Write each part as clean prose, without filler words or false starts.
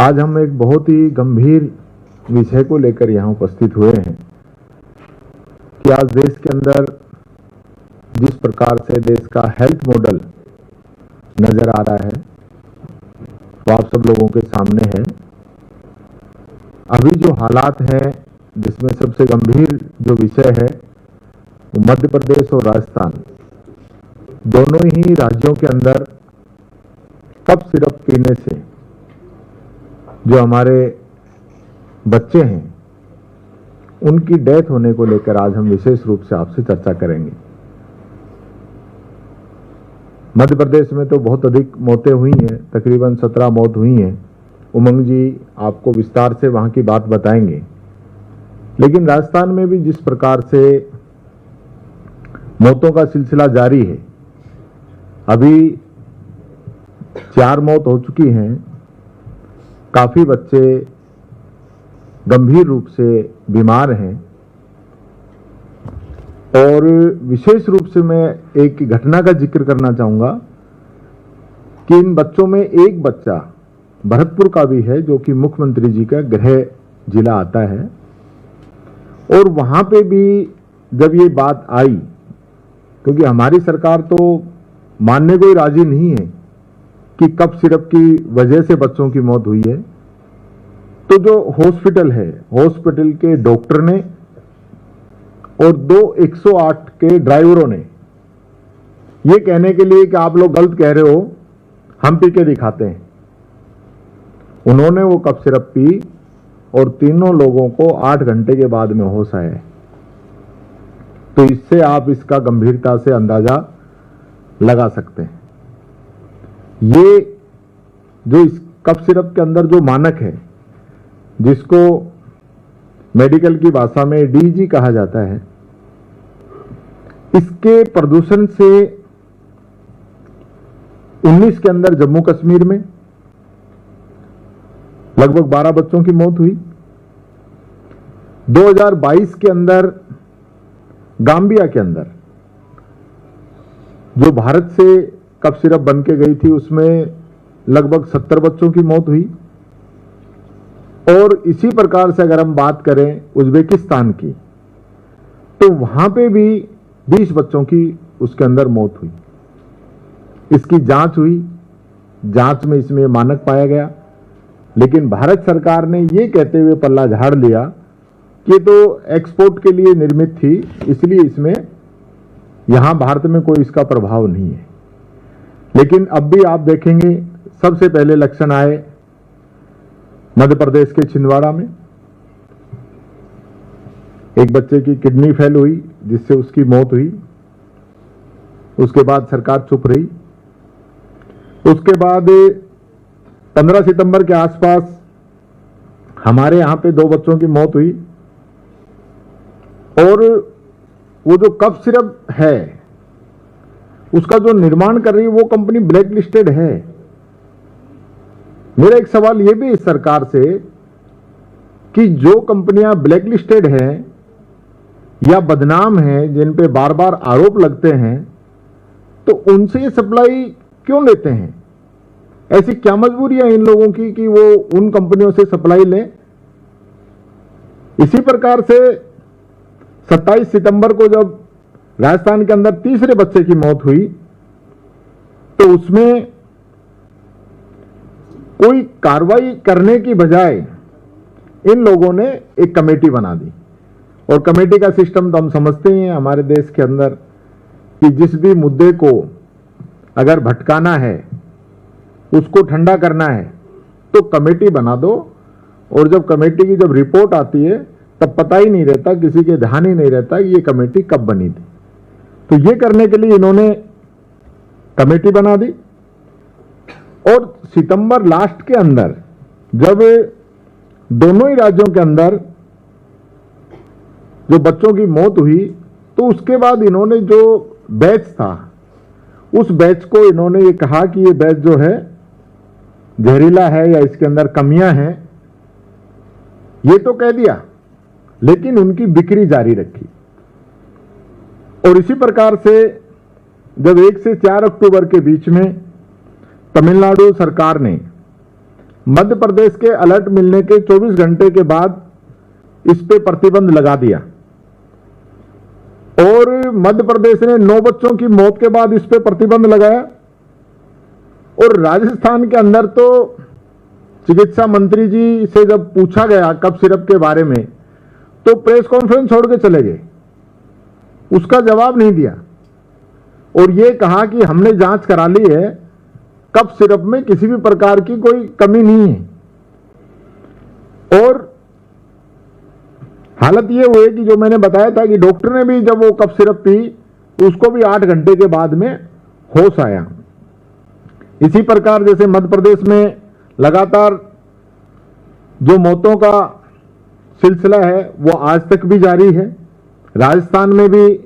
आज हम एक बहुत ही गंभीर विषय को लेकर यहाँ उपस्थित हुए हैं कि आज देश के अंदर जिस प्रकार से देश का हेल्थ मॉडल नजर आ रहा है वो आप सब लोगों के सामने है। अभी जो हालात है जिसमें सबसे गंभीर जो विषय है वो मध्य प्रदेश और राजस्थान दोनों ही राज्यों के अंदर कफ सिरप पीने से जो हमारे बच्चे हैं उनकी डेथ होने को लेकर आज हम विशेष रूप से आपसे चर्चा करेंगे। मध्य प्रदेश में तो बहुत अधिक मौतें हुई हैं, तकरीबन 17 मौत हुई हैं। उमंग जी आपको विस्तार से वहां की बात बताएंगे। लेकिन राजस्थान में भी जिस प्रकार से मौतों का सिलसिला जारी है, अभी 4 मौत हो चुकी हैं। काफी बच्चे गंभीर रूप से बीमार हैं और विशेष रूप से मैं एक घटना का जिक्र करना चाहूंगा कि इन बच्चों में एक बच्चा भरतपुर का भी है जो कि मुख्यमंत्री जी का गृह जिला आता है। और वहां पे भी जब ये बात आई, क्योंकि हमारी सरकार तो मानने को ही राजी नहीं है कि कफ सिरप की वजह से बच्चों की मौत हुई है, तो जो हॉस्पिटल है, हॉस्पिटल के डॉक्टर ने और 2 108 के ड्राइवरों ने ये कहने के लिए कि आप लोग गलत कह रहे हो, हम पी के दिखाते हैं, उन्होंने वो कफ सिरप पी और तीनों लोगों को 8 घंटे के बाद में होश आया। तो इससे आप इसका गंभीरता से अंदाजा लगा सकते हैं। ये जो इस कफ सिरप के अंदर जो मानक है, जिसको मेडिकल की भाषा में डीजी कहा जाता है, इसके प्रदूषण से 19 के अंदर जम्मू कश्मीर में लगभग 12 बच्चों की मौत हुई। 2022 के अंदर गाम्बिया के अंदर जो भारत से कफ सिरप बन के गई थी उसमें लगभग 70 बच्चों की मौत हुई। और इसी प्रकार से अगर हम बात करें उज्बेकिस्तान की, तो वहां पे भी 20 बच्चों की उसके अंदर मौत हुई। इसकी जांच हुई, जांच में इसमें मानक पाया गया, लेकिन भारत सरकार ने ये कहते हुए पल्ला झाड़ लिया कि तो एक्सपोर्ट के लिए निर्मित थी, इसलिए इसमें यहां भारत में कोई इसका प्रभाव नहीं है। लेकिन अब भी आप देखेंगे सबसे पहले लक्षण आए मध्य प्रदेश के छिंदवाड़ा में। एक बच्चे की किडनी फेल हुई जिससे उसकी मौत हुई। उसके बाद सरकार चुप रही। उसके बाद 15 सितंबर के आसपास हमारे यहां पे 2 बच्चों की मौत हुई। और वो जो कफ सिरप है उसका जो निर्माण कर रही है वो कंपनी ब्लैक लिस्टेड है। मेरा एक सवाल ये भी इस सरकार से कि जो कंपनियां ब्लैक लिस्टेड हैं या बदनाम हैं, जिन पे बार बार आरोप लगते हैं, तो उनसे ये सप्लाई क्यों लेते हैं? ऐसी क्या मजबूरी है इन लोगों की कि वो उन कंपनियों से सप्लाई लें? इसी प्रकार से 27 सितंबर को जब राजस्थान के अंदर तीसरे बच्चे की मौत हुई, तो उसमें कोई कार्रवाई करने की बजाय इन लोगों ने एक कमेटी बना दी। और कमेटी का सिस्टम तो हम समझते ही हैं हमारे देश के अंदर कि जिस भी मुद्दे को अगर भटकाना है, उसको ठंडा करना है, तो कमेटी बना दो। और जब कमेटी की जब रिपोर्ट आती है तब पता ही नहीं रहता, किसी के ध्यान ही नहीं रहता कि ये कमेटी कब बनी थी। तो ये करने के लिए इन्होंने कमेटी बना दी। और सितंबर लास्ट के अंदर जब दोनों ही राज्यों के अंदर जो बच्चों की मौत हुई, तो उसके बाद इन्होंने जो बैच था उस बैच को इन्होंने ये कहा कि ये बैच जो है जहरीला है या इसके अंदर कमियां हैं, ये तो कह दिया, लेकिन उनकी बिक्री जारी रखी। और इसी प्रकार से जब 1 से 4 अक्टूबर के बीच में तमिलनाडु सरकार ने मध्य प्रदेश के अलर्ट मिलने के 24 घंटे के बाद इस पे प्रतिबंध लगा दिया और मध्य प्रदेश ने 9 बच्चों की मौत के बाद इस पे प्रतिबंध लगाया। और राजस्थान के अंदर तो चिकित्सा मंत्री जी से जब पूछा गया कफ सिरप के बारे में तो प्रेस कॉन्फ्रेंस छोड़ के चले गए, उसका जवाब नहीं दिया और ये कहा कि हमने जांच करा ली है, कफ सिरप में किसी भी प्रकार की कोई कमी नहीं है। और हालत ये हुई कि जो मैंने बताया था कि डॉक्टर ने भी जब वो कफ सिरप पी उसको भी 8 घंटे के बाद में होश आया। इसी प्रकार जैसे मध्य प्रदेश में लगातार जो मौतों का सिलसिला है वो आज तक भी जारी है, राजस्थान में भी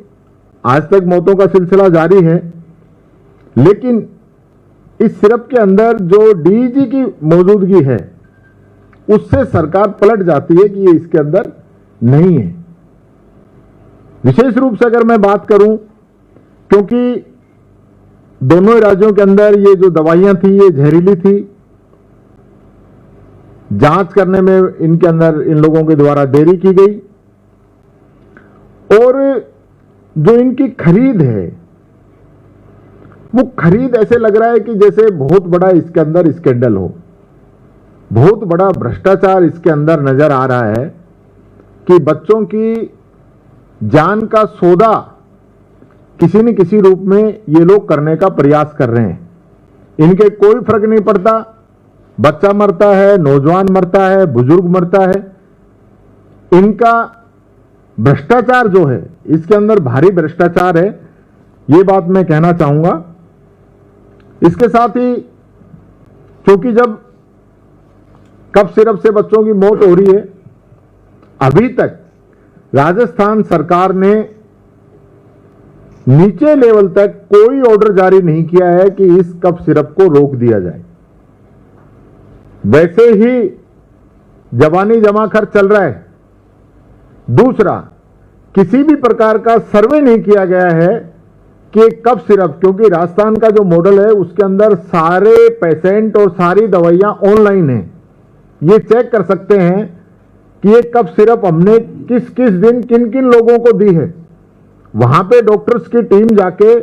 आज तक मौतों का सिलसिला जारी है। लेकिन इस सिरप के अंदर जो डीईजी की मौजूदगी है उससे सरकार पलट जाती है कि ये इसके अंदर नहीं है। विशेष रूप से अगर मैं बात करूं, क्योंकि दोनों राज्यों के अंदर ये जो दवाइयां थी ये जहरीली थी, जांच करने में इनके अंदर इन लोगों के द्वारा देरी की गई और जो इनकी खरीद है वो खरीद ऐसे लग रहा है कि जैसे बहुत बड़ा इसके अंदर स्कैंडल हो, बहुत बड़ा भ्रष्टाचार इसके अंदर नजर आ रहा है कि बच्चों की जान का सौदा किसी न किसी रूप में ये लोग करने का प्रयास कर रहे हैं। इनके कोई फर्क नहीं पड़ता, बच्चा मरता है, नौजवान मरता है, बुजुर्ग मरता है। इनका भ्रष्टाचार जो है इसके अंदर भारी भ्रष्टाचार है, ये बात मैं कहना चाहूंगा। इसके साथ ही क्योंकि जब कफ सिरप से बच्चों की मौत हो रही है, अभी तक राजस्थान सरकार ने नीचे लेवल तक कोई ऑर्डर जारी नहीं किया है कि इस कफ सिरप को रोक दिया जाए। वैसे ही जवानी जमा खर्च चल रहा है। दूसरा, किसी भी प्रकार का सर्वे नहीं किया गया है कि कफ सिरप, क्योंकि राजस्थान का जो मॉडल है उसके अंदर सारे पेशेंट और सारी दवाइयां ऑनलाइन हैं, ये चेक कर सकते हैं कि ये कफ सिरप हमने किस किस दिन किन किन लोगों को दी है। वहां पे डॉक्टर्स की टीम जाके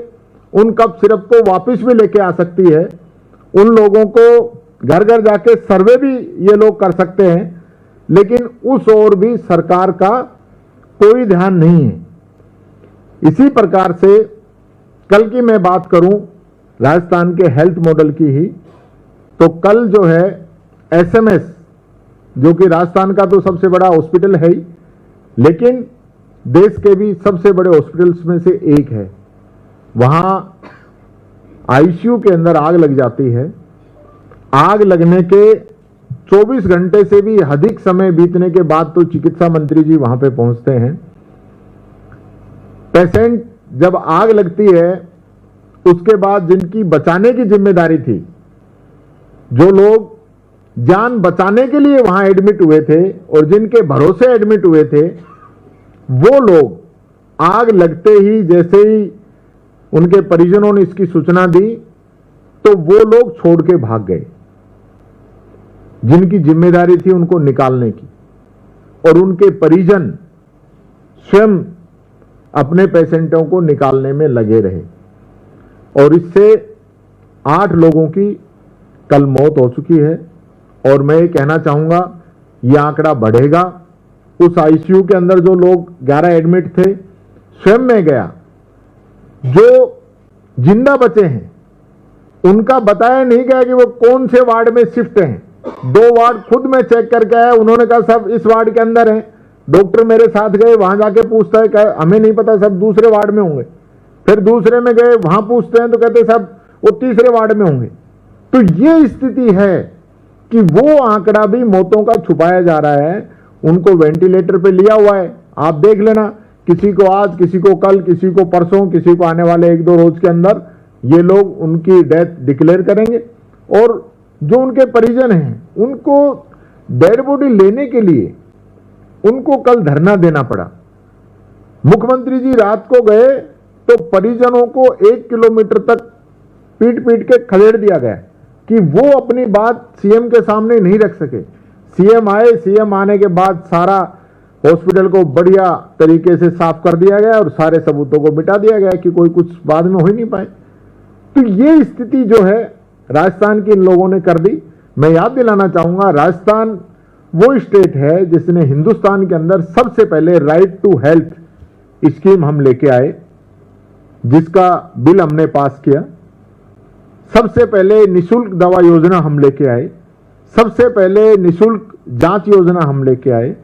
उन कफ सिरप को वापस भी लेके आ सकती है, उन लोगों को घर घर जाके सर्वे भी ये लोग कर सकते हैं, लेकिन उस ओर भी सरकार का कोई ध्यान नहीं है। इसी प्रकार से कल की मैं बात करूं राजस्थान के हेल्थ मॉडल की ही, तो कल जो है एसएमएस, जो कि राजस्थान का तो सबसे बड़ा हॉस्पिटल है ही, लेकिन देश के भी सबसे बड़े हॉस्पिटल्स में से एक है, वहां आईसीयू के अंदर आग लग जाती है। आग लगने के 24 घंटे से भी अधिक समय बीतने के बाद तो चिकित्सा मंत्री जी वहां पे पहुंचते हैं। पेशेंट जब आग लगती है उसके बाद जिनकी बचाने की जिम्मेदारी थी, जो लोग जान बचाने के लिए वहां एडमिट हुए थे और जिनके भरोसे एडमिट हुए थे, वो लोग आग लगते ही जैसे ही उनके परिजनों ने इसकी सूचना दी तो वो लोग छोड़ के भाग गए, जिनकी जिम्मेदारी थी उनको निकालने की, और उनके परिजन स्वयं अपने पेशेंटों को निकालने में लगे रहे और इससे 8 लोगों की कल मौत हो चुकी है। और मैं ये कहना चाहूंगा ये आंकड़ा बढ़ेगा। उस आईसीयू के अंदर जो लोग 11 एडमिट थे, स्वयं में गया, जो जिंदा बचे हैं उनका बताया नहीं गया कि वो कौन से वार्ड में शिफ्ट हैं। 2 वार्ड खुद में चेक करके आया, उन्होंने कहा सब इस वार्ड के अंदर हैं। डॉक्टर मेरे साथ गए, वहां जाके पूछता है, कहा हमें नहीं पता, सब दूसरे वार्ड में होंगे। फिर दूसरे में गए, वहां पूछते हैं तो कहते सब वो तीसरे वार्ड में होंगे। तो ये स्थिति है कि वो आंकड़ा भी मौतों का छुपाया जा रहा है। उनको वेंटिलेटर पे लिया हुआ है, आप देख लेना, किसी को आज, किसी को कल, किसी को परसों, किसी को आने वाले 1-2 रोज के अंदर ये लोग उनकी डेथ डिक्लेयर करेंगे। और जो उनके परिजन हैं उनको डेड बॉडी लेने के लिए उनको कल धरना देना पड़ा। मुख्यमंत्री जी रात को गए तो परिजनों को 1 किलोमीटर तक पीट पीट के खदेड़ दिया गया। कि वो अपनी बात सीएम के सामने नहीं रख सके। सीएम आए, सीएम आने के बाद सारा हॉस्पिटल को बढ़िया तरीके से साफ कर दिया गया और सारे सबूतों को मिटा दिया गया कि कोई कुछ बाद में हो ही नहीं पाए। तो ये स्थिति जो है राजस्थान की इन लोगों ने कर दी। मैं याद दिलाना चाहूंगा, राजस्थान वो स्टेट है जिसने हिंदुस्तान के अंदर सबसे पहले राइट टू हेल्थ स्कीम हम लेके आए, जिसका बिल हमने पास किया। सबसे पहले निशुल्क दवा योजना हम लेके आए, सबसे पहले निशुल्क जांच योजना हम लेके आए।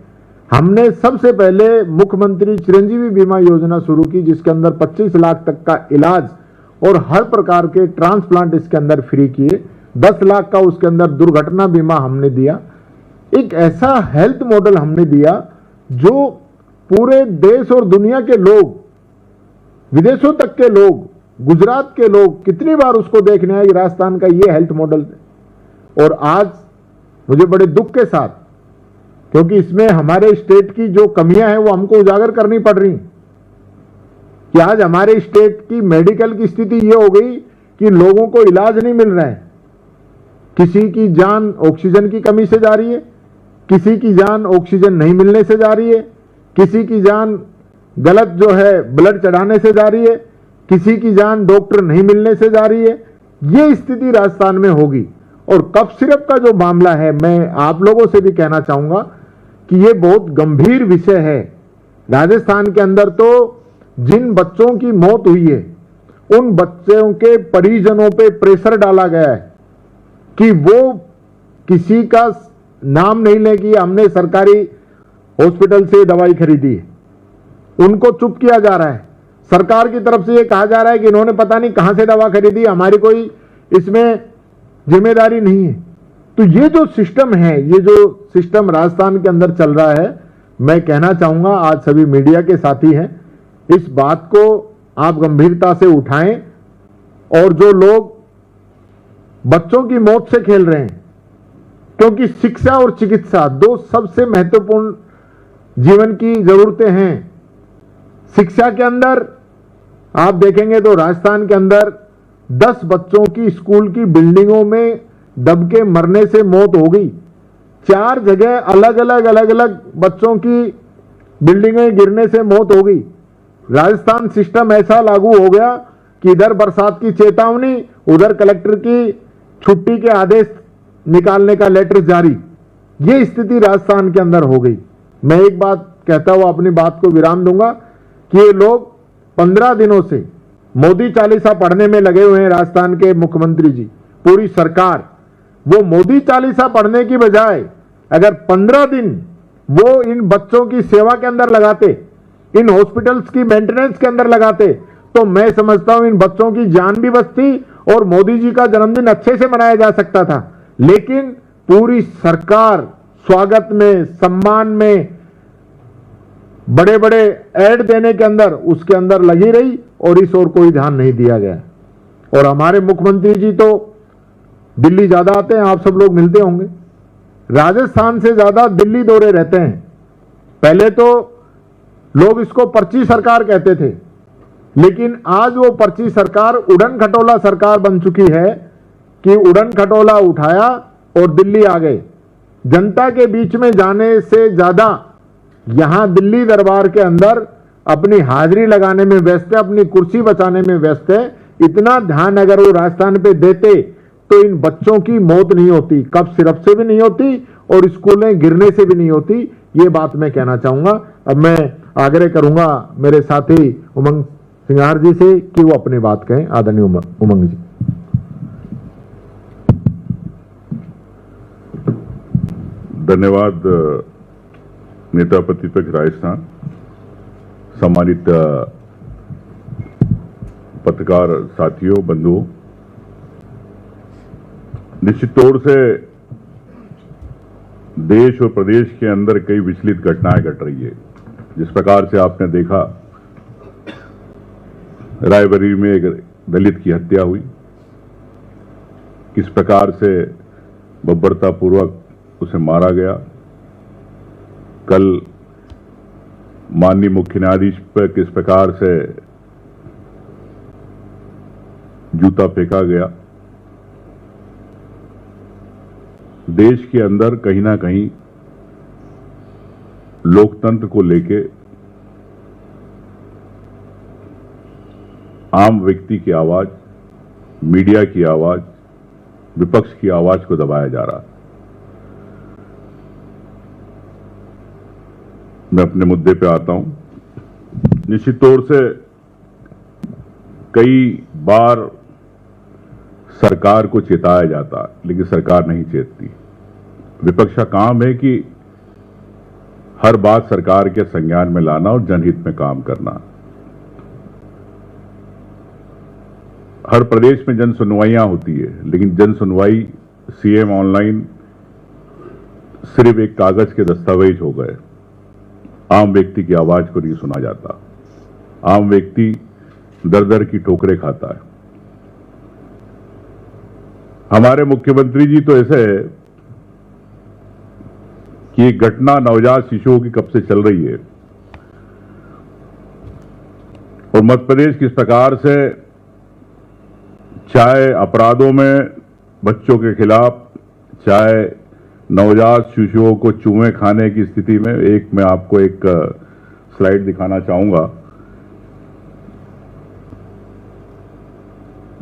हमने सबसे पहले मुख्यमंत्री चिरंजीवी बीमा योजना शुरू की, जिसके अंदर 25 लाख तक का इलाज और हर प्रकार के ट्रांसप्लांट इसके अंदर फ्री किए। 10 लाख का उसके अंदर दुर्घटना बीमा हमने दिया। एक ऐसा हेल्थ मॉडल हमने दिया जो पूरे देश और दुनिया के लोग, विदेशों तक के लोग, गुजरात के लोग कितनी बार उसको देखने आए कि राजस्थान का ये हेल्थ मॉडल है। और आज मुझे बड़े दुख के साथ, क्योंकि इसमें हमारे स्टेट की जो कमियां हैं वो हमको उजागर करनी पड़ रही कि आज हमारे स्टेट की मेडिकल की स्थिति ये हो गई कि लोगों को इलाज नहीं मिल रहा है। किसी की जान ऑक्सीजन की कमी से जा रही है, किसी की जान ऑक्सीजन नहीं मिलने से जा रही है, किसी की जान गलत जो है ब्लड चढ़ाने से जा रही है, किसी की जान डॉक्टर नहीं मिलने से जा रही है। ये स्थिति राजस्थान में होगी। और कफ सिरप का जो मामला है, मैं आप लोगों से भी कहना चाहूंगा कि ये बहुत गंभीर विषय है। राजस्थान के अंदर तो जिन बच्चों की मौत हुई है, उन बच्चों के परिजनों पे प्रेशर डाला गया है कि वो किसी का नाम नहीं ले कि हमने सरकारी हॉस्पिटल से दवाई खरीदी है। उनको चुप किया जा रहा है। सरकार की तरफ से ये कहा जा रहा है कि इन्होंने पता नहीं कहां से दवा खरीदी, हमारी कोई इसमें जिम्मेदारी नहीं है। तो ये जो सिस्टम है, ये जो सिस्टम राजस्थान के अंदर चल रहा है, मैं कहना चाहूंगा आज सभी मीडिया के साथी हैं, इस बात को आप गंभीरता से उठाएं। और जो लोग बच्चों की मौत से खेल रहे हैं, क्योंकि शिक्षा और चिकित्सा दो सबसे महत्वपूर्ण जीवन की जरूरतें हैं। शिक्षा के अंदर आप देखेंगे तो राजस्थान के अंदर 10 बच्चों की स्कूल की बिल्डिंगों में दब के मरने से मौत हो गई। 4 जगह अलग अलग बच्चों की बिल्डिंगें गिरने से मौत हो गई। राजस्थान सिस्टम ऐसा लागू हो गया कि इधर बरसात की चेतावनी, उधर कलेक्टर की छुट्टी के आदेश निकालने का लेटर जारी। ये स्थिति राजस्थान के अंदर हो गई। मैं एक बात कहता हुआ अपनी बात को विराम दूंगा कि ये लोग 15 दिनों से मोदी चालीसा पढ़ने में लगे हुए हैं। राजस्थान के मुख्यमंत्री जी, पूरी सरकार, वो मोदी चालीसा पढ़ने की बजाय अगर 15 दिन वो इन बच्चों की सेवा के अंदर लगाते, इन हॉस्पिटल्स की मेंटेनेंस के अंदर लगाते, तो मैं समझता हूं इन बच्चों की जान भी बचती और मोदी जी का जन्मदिन अच्छे से मनाया जा सकता था। लेकिन पूरी सरकार स्वागत में, सम्मान में, बड़े बड़े ऐड देने के अंदर उसके अंदर लगी रही और इस ओर कोई ध्यान नहीं दिया गया। और हमारे मुख्यमंत्री जी तो दिल्ली ज्यादा आते हैं, आप सब लोग मिलते होंगे। राजस्थान से ज्यादा दिल्ली दौरे रहते हैं। पहले तो लोग इसको पर्ची सरकार कहते थे, लेकिन आज वो पर्ची सरकार उड़न खटोला सरकार बन चुकी है कि उड़न खटोला उठाया और दिल्ली आ गए। जनता के बीच में जाने से ज्यादा यहां दिल्ली दरबार के अंदर अपनी हाजिरी लगाने में व्यस्त है, अपनी कुर्सी बचाने में व्यस्त है। इतना ध्यान अगर वो राजस्थान पे देते तो इन बच्चों की मौत नहीं होती, कफ सिरप से भी नहीं होती और स्कूलें गिरने से भी नहीं होती। ये बात मैं कहना चाहूंगा। अब मैं आग्रह करूंगा मेरे साथी उमंग सिंघार जी से कि वो अपनी बात कहें। आदरणीय उमंग जी। धन्यवाद नेता प्रतिपक्ष राजस्थान, सम्मानित पत्रकार साथियों, बंधुओं। निश्चित तौर से देश और प्रदेश के अंदर कई विचलित घटनाएं घट रही है। जिस प्रकार से आपने देखा रायबरेली में एक दलित की हत्या हुई, किस प्रकार से बर्बरतापूर्वक उसे मारा गया। कल माननीय मुख्य न्यायाधीश पर किस प्रकार से जूता फेंका गया। देश के अंदर कहीं ना कहीं लोकतंत्र को लेके आम व्यक्ति की आवाज, मीडिया की आवाज, विपक्ष की आवाज को दबाया जा रहा है। मैं अपने मुद्दे पे आता हूं। निश्चित तौर से कई बार सरकार को चेताया जाता है, लेकिन सरकार नहीं चेतती। विपक्ष का काम है कि हर बात सरकार के संज्ञान में लाना और जनहित में काम करना। हर प्रदेश में जन सुनवाइयां होती है, लेकिन जन सुनवाई सीएम ऑनलाइन सिर्फ एक कागज के दस्तावेज हो गए। आम व्यक्ति की आवाज को नहीं सुना जाता। आम व्यक्ति दर दर की ठोकरें खाता है। हमारे मुख्यमंत्री जी तो ऐसे है कि ये घटना नवजात शिशुओं की कब से चल रही है और मध्य प्रदेश किस प्रकार से चाहे अपराधों में बच्चों के खिलाफ, चाहे नवजात शिशुओं को चूहे खाने की स्थिति में, एक मैं आपको एक स्लाइड दिखाना चाहूंगा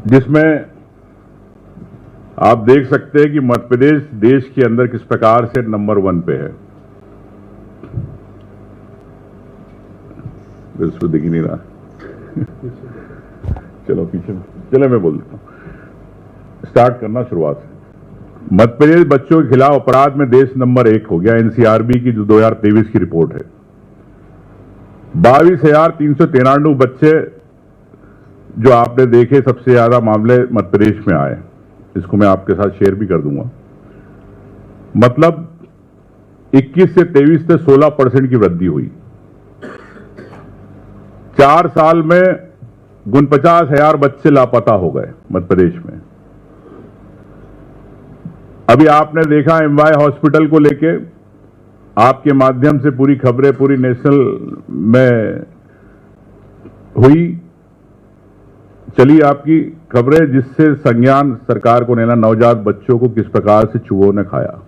जिसमें आप देख सकते हैं कि मध्य प्रदेश देश के अंदर किस प्रकार से नंबर 1 पे है। इसको दिख ही नहीं रहा। चलो पीछे चले, मैं बोल देता हूं। स्टार्ट करना शुरुआत से। मध्य प्रदेश बच्चों के खिलाफ अपराध में देश नंबर 1 हो गया। एनसीआरबी की जो 2023 की रिपोर्ट है, 22,393 बच्चे जो आपने देखे, सबसे ज्यादा मामले मध्य प्रदेश में आए। इसको मैं आपके साथ शेयर भी कर दूंगा। मतलब 21 से 23 से 16% की वृद्धि हुई। 4 साल में 49,000 बच्चे लापता हो गए मध्य प्रदेश में। अभी आपने देखा एमवाय हॉस्पिटल को लेके, आपके माध्यम से पूरी खबरें पूरी नेशनल में हुई, चली आपकी खबरें, जिससे संज्ञान सरकार को लेना, नवजात बच्चों को किस प्रकार से चूहों ने खाया।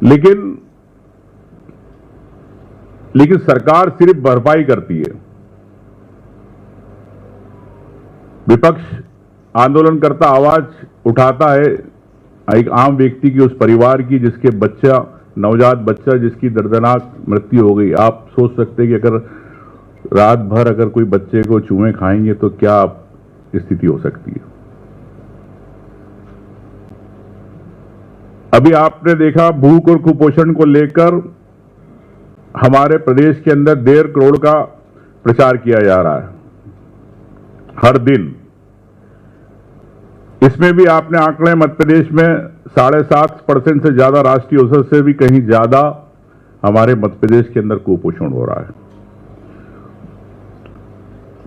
लेकिन सरकार सिर्फ भरपाई करती है। विपक्ष आंदोलन करता, आवाज उठाता है एक आम व्यक्ति की, उस परिवार की जिसके बच्चा, नवजात बच्चा जिसकी दर्दनाक मृत्यु हो गई। आप सोच सकते हैं कि अगर रात भर अगर कोई बच्चे को चूहे खाएंगे तो क्या स्थिति हो सकती है। अभी आपने देखा भूख और कुपोषण को लेकर हमारे प्रदेश के अंदर 1.5 करोड़ का प्रचार किया जा रहा है हर दिन। इसमें भी आपने आंकड़े, मध्य प्रदेश में 7.5% से ज्यादा, राष्ट्रीय औसत से भी कहीं ज्यादा हमारे मध्य प्रदेश के अंदर कुपोषण हो रहा है।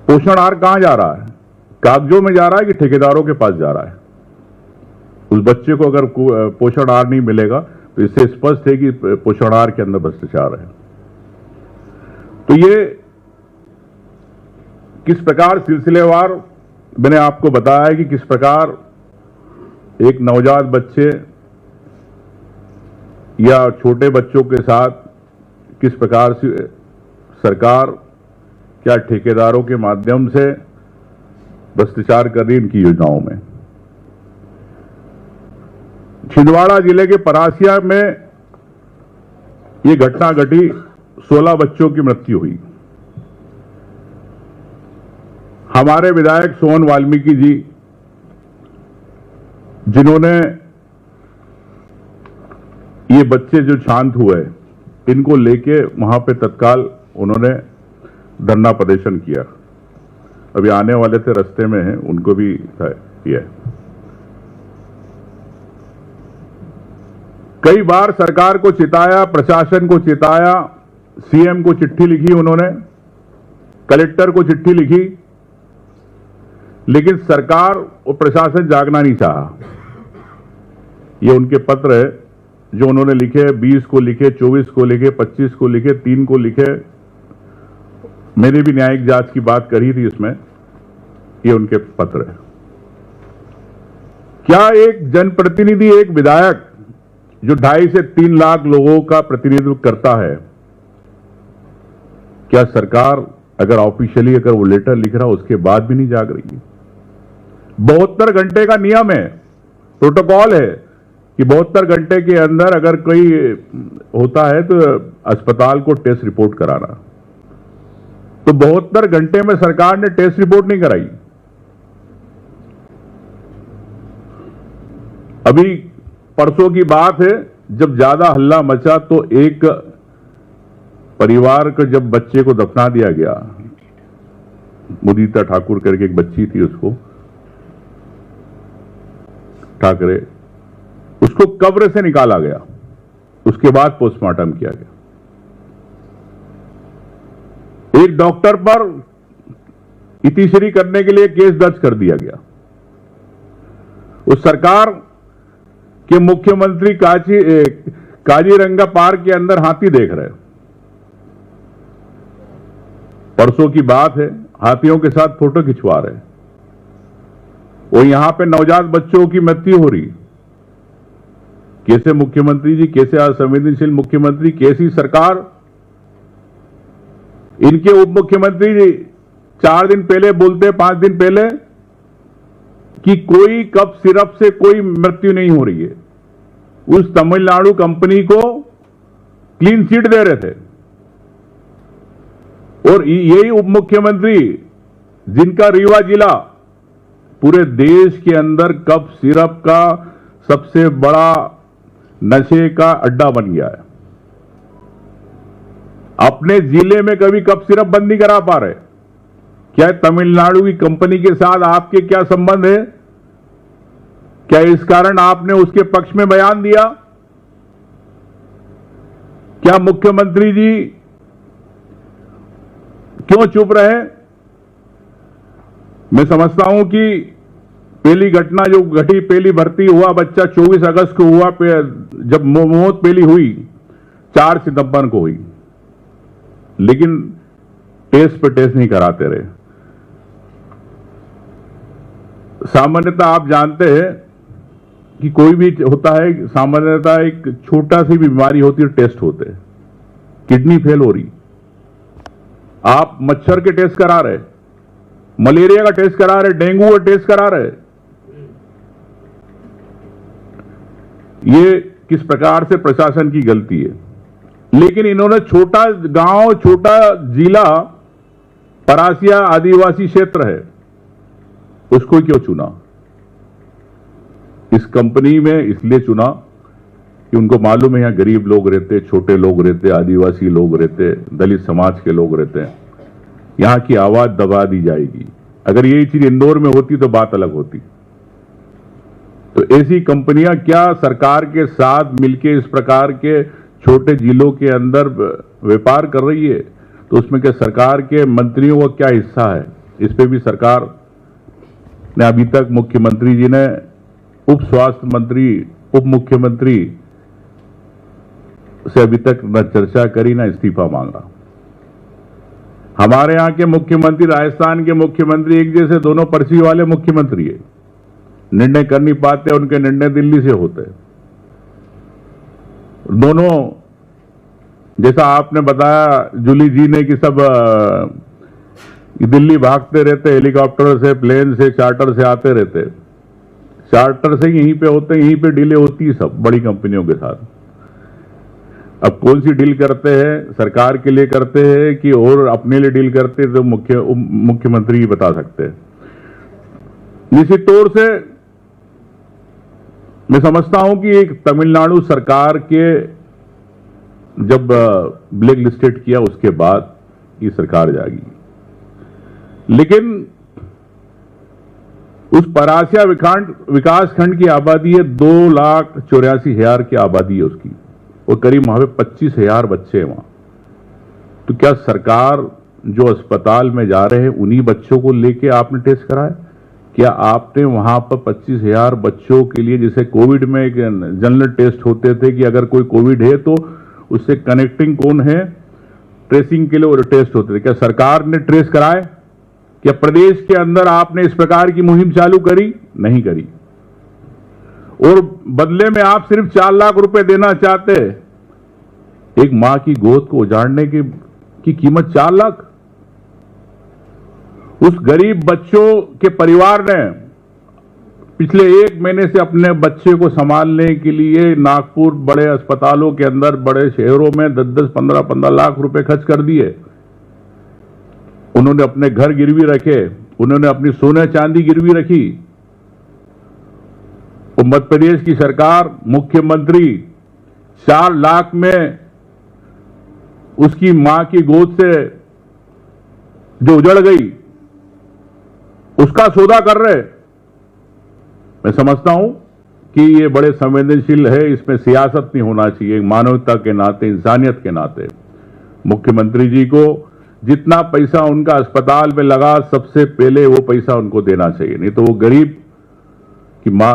पोषण आहार कहां जा रहा है? कागजों में जा रहा है कि ठेकेदारों के पास जा रहा है? उस बच्चे को अगर पोषण आहार नहीं मिलेगा तो इससे स्पष्ट है कि पोषण आहार के अंदर भ्रष्टाचार है। तो ये किस प्रकार सिलसिलेवार मैंने आपको बताया कि किस प्रकार एक नवजात बच्चे या छोटे बच्चों के साथ किस प्रकार से सरकार क्या ठेकेदारों के माध्यम से भ्रष्टाचार कर रही इनकी योजनाओं में। छिंदवाड़ा जिले के परासिया में यह घटना घटी, 16 बच्चों की मृत्यु हुई। हमारे विधायक सोहन वाल्मीकि जी, जिन्होंने ये बच्चे जो शांत हुए, इनको लेके वहां पे तत्काल उन्होंने धरना प्रदर्शन किया। अभी आने वाले थे, रास्ते में हैं, उनको भी किया। कई बार सरकार को चिताया, प्रशासन को चिताया, सीएम को चिट्ठी लिखी उन्होंने, कलेक्टर को चिट्ठी लिखी, लेकिन सरकार और प्रशासन जागना नहीं चाहा। ये उनके पत्र है जो उन्होंने लिखे, 20 को लिखे, 24 को लिखे, 25 को लिखे, 3 को लिखे। मैंने भी न्यायिक जांच की बात करी थी इसमें। ये उनके पत्र है क्या एक जनप्रतिनिधि, एक विधायक जो 2.5 से 3 लाख लोगों का प्रतिनिधित्व करता है, क्या सरकार अगर ऑफिशियली अगर वो लेटर लिख रहा उसके बाद भी नहीं जाग रही है? 72 घंटे का नियम है, प्रोटोकॉल है कि 72 घंटे के अंदर अगर कोई होता है तो अस्पताल को टेस्ट रिपोर्ट कराना। तो 72 घंटे में सरकार ने टेस्ट रिपोर्ट नहीं कराई। अभी परसों की बात है, जब ज्यादा हल्ला मचा तो एक परिवार को जब बच्चे को दफना दिया गया, मुदिता ठाकुर करके एक बच्ची थी, उसको ठाकरे, उसको कब्र से निकाला गया, उसके बाद पोस्टमार्टम किया गया। एक डॉक्टर पर इतिश्री करने के लिए केस दर्ज कर दिया गया। उस सरकार के मुख्यमंत्री काजीरंगा पार्क के अंदर हाथी देख रहे। परसों की बात है, हाथियों के साथ फोटो खिंचवा रहे, और यहां पे नवजात बच्चों की मृत्यु हो रही। कैसे मुख्यमंत्री जी, कैसे असंवेदनशील मुख्यमंत्री, कैसी सरकार। इनके उप मुख्यमंत्री जी 4 दिन पहले बोलते, 5 दिन पहले, कि कोई कफ सिरप से कोई मृत्यु नहीं हो रही है। उस तमिलनाडु कंपनी को क्लीन चिट दे रहे थे, और यही उप मुख्यमंत्री जिनका रीवा जिला पूरे देश के अंदर कफ सिरप का सबसे बड़ा नशे का अड्डा बन गया है, अपने जिले में कभी कफ सिरप बंद नहीं करा पा रहे। क्या तमिलनाडु की कंपनी के साथ आपके क्या संबंध है? क्या इस कारण आपने उसके पक्ष में बयान दिया? क्या मुख्यमंत्री जी क्यों चुप रहे? मैं समझता हूं कि पहली घटना जो घटी, पहली भर्ती हुआ बच्चा 24 अगस्त को हुआ, जब मौत पहली हुई 4 सितंबर को हुई, लेकिन टेस्ट पे टेस्ट नहीं कराते रहे। सामान्यतः आप जानते हैं कि कोई भी होता है, सामान्यतः एक छोटा सी बीमारी होती है, टेस्ट होते हैं। किडनी फेल हो रही, आप मच्छर के टेस्ट करा रहे, मलेरिया का टेस्ट करा रहे, डेंगू का टेस्ट करा रहे। ये किस प्रकार से प्रशासन की गलती है। लेकिन इन्होंने छोटा गांव, छोटा जिला, परासिया आदिवासी क्षेत्र है, उसको क्यों चुना? इस कंपनी में इसलिए चुना कि उनको मालूम है यहां गरीब लोग रहते, छोटे लोग रहते, आदिवासी लोग रहते, दलित समाज के लोग रहते हैं, यहां की आवाज दबा दी जाएगी। अगर यही चीज इंदौर में होती तो बात अलग होती। तो ऐसी कंपनियां क्या सरकार के साथ मिलकर इस प्रकार के छोटे जिलों के अंदर व्यापार कर रही है? तो उसमें क्या सरकार के मंत्रियों का क्या हिस्सा है? इस पे भी सरकार ने अभी तक, मुख्यमंत्री जी ने उप स्वास्थ्य मंत्री, उप मुख्यमंत्री से अभी तक न चर्चा करी, न इस्तीफा मांगा। हमारे यहां के मुख्यमंत्री, राजस्थान के मुख्यमंत्री एक जैसे, दोनों पर्ची वाले मुख्यमंत्री है, निर्णय कर नहीं पाते, उनके निर्णय दिल्ली से होते हैं। दोनों, जैसा आपने बताया जूली जी ने, कि सब दिल्ली भागते रहते, हेलीकॉप्टर से, प्लेन से, चार्टर से आते रहते, चार्टर से यहीं पे होते, यहीं पे डीले होती है सब बड़ी कंपनियों के साथ। अब कौन सी डील करते हैं, सरकार के लिए करते हैं कि और अपने लिए डील करते हैं, तो मुख्यमंत्री ही बता सकते हैं। निश्चित तौर से मैं समझता हूं कि एक तमिलनाडु सरकार के जब ब्लैक लिस्टेड किया, उसके बाद ये सरकार जागी। लेकिन उस परासिया विकास खंड की आबादी है 2,84,000 की आबादी है उसकी, और करीब वहां पे 25,000 बच्चे हैं वहां। तो क्या सरकार जो अस्पताल में जा रहे हैं उन्हीं बच्चों को लेके आपने टेस्ट कराया? क्या आपने वहां पर 25,000 बच्चों के लिए, जैसे कोविड में एक जनरल टेस्ट होते थे कि अगर कोई कोविड है तो उससे कनेक्टिंग कौन है, ट्रेसिंग के लिए टेस्ट होते थे, क्या सरकार ने ट्रेस कराए? क्या प्रदेश के अंदर आपने इस प्रकार की मुहिम चालू करी? नहीं करी। और बदले में आप सिर्फ 4 लाख रुपए देना चाहते। एक मां की गोद को उजाड़ने की कीमत 4 लाख। उस गरीब बच्चों के परिवार ने पिछले 1 महीने से अपने बच्चे को संभालने के लिए नागपुर बड़े अस्पतालों के अंदर, बड़े शहरों में 10-10, 15-15 लाख रुपए खर्च कर दिए। उन्होंने अपने घर गिरवी रखे, उन्होंने अपनी सोने चांदी गिरवी रखी। और मध्य प्रदेश की सरकार, मुख्यमंत्री 4 लाख में उसकी मां की गोद से जो उजड़ गई उसका सौदा कर रहे। मैं समझता हूं कि ये बड़े संवेदनशील है, इसमें सियासत नहीं होना चाहिए। मानवता के नाते, इंसानियत के नाते मुख्यमंत्री जी को जितना पैसा उनका अस्पताल में लगा, सबसे पहले वो पैसा उनको देना चाहिए। नहीं तो वो गरीब की मां